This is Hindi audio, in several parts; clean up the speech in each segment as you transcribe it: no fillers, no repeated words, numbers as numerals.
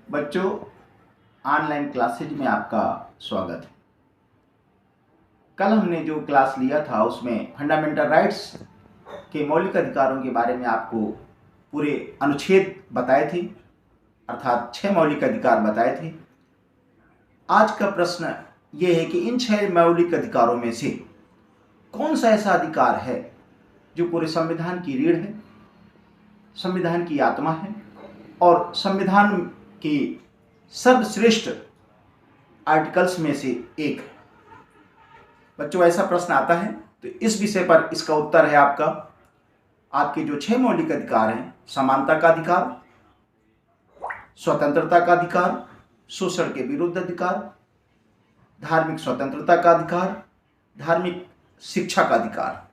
बच्चों, ऑनलाइन क्लासेज में आपका स्वागत है। कल हमने जो क्लास लिया था उसमें फंडामेंटल राइट्स के मौलिक अधिकारों के बारे में आपको पूरे अनुच्छेद बताए थे, अर्थात 6 मौलिक अधिकार बताए थे। आज का प्रश्न ये है कि इन 6 मौलिक अधिकारों में से कौन सा ऐसा अधिकार है जो पूरे संविधान की रीढ़ है, संविधान की आत्मा है और संविधान की सर्वश्रेष्ठ आर्टिकल्स में से एक है। बच्चों, ऐसा प्रश्न आता है तो इस विषय पर इसका उत्तर है आपके जो 6 मौलिक अधिकार हैं: समानता का अधिकार, स्वतंत्रता का अधिकार, शोषण के विरुद्ध अधिकार, धार्मिक स्वतंत्रता का अधिकार, धार्मिक शिक्षा का अधिकार।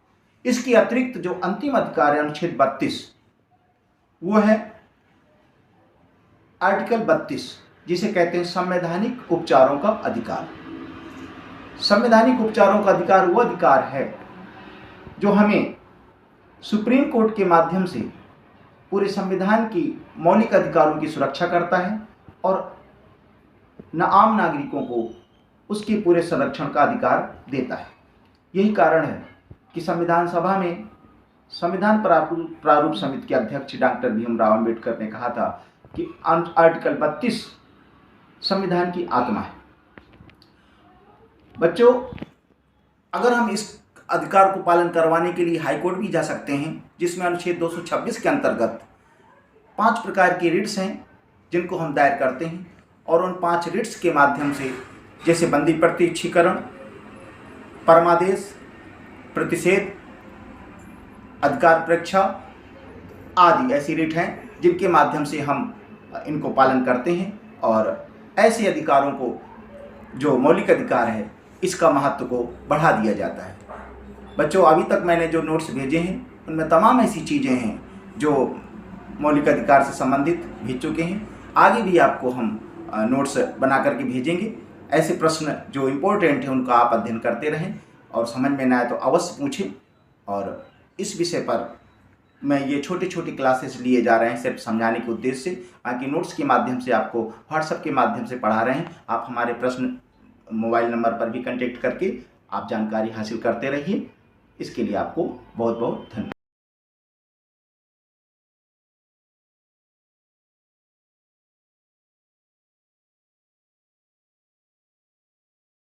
इसके अतिरिक्त जो अंतिम अधिकार है अनुच्छेद 32, वो है आर्टिकल 32, जिसे कहते हैं संवैधानिक उपचारों का अधिकार। संवैधानिक उपचारों का अधिकार वो अधिकार है जो हमें सुप्रीम कोर्ट के माध्यम से पूरे संविधान की मौलिक अधिकारों की सुरक्षा करता है और आम नागरिकों को उसके पूरे संरक्षण का अधिकार देता है। यही कारण है कि संविधान सभा में संविधान प्रारूप समिति के अध्यक्ष डॉक्टर भीमराव अंबेडकर ने कहा था कि आर्टिकल 32 संविधान की आत्मा है। बच्चों, अगर हम इस अधिकार को पालन करवाने के लिए हाईकोर्ट भी जा सकते हैं, जिसमें अनुच्छेद 226 के अंतर्गत 5 प्रकार की रिट्स हैं जिनको हम दायर करते हैं, और उन 5 रिट्स के माध्यम से, जैसे बंदी प्रत्यक्षीकरण, परमादेश, प्रतिषेध, अधिकार परीक्षा आदि ऐसी रिट हैं जिनके माध्यम से हम इनको पालन करते हैं और ऐसे अधिकारों को, जो मौलिक अधिकार है, इसका महत्व को बढ़ा दिया जाता है। बच्चों, अभी तक मैंने जो नोट्स भेजे हैं उनमें तमाम ऐसी चीज़ें हैं जो मौलिक अधिकार से संबंधित भेज चुके हैं। आगे भी आपको हम नोट्स बना करके भेजेंगे। ऐसे प्रश्न जो इम्पोर्टेंट हैं उनका आप अध्ययन करते रहें और समझ में ना आए तो अवश्य पूछें। और इस विषय पर मैं ये छोटी छोटी क्लासेस लिए जा रहे हैं सिर्फ समझाने के उद्देश्य से, बाकी नोट्स के माध्यम से आपको व्हाट्सएप के माध्यम से पढ़ा रहे हैं। आप हमारे प्रश्न मोबाइल नंबर पर भी कांटेक्ट करके आप जानकारी हासिल करते रहिए। इसके लिए आपको बहुत बहुत धन्यवाद।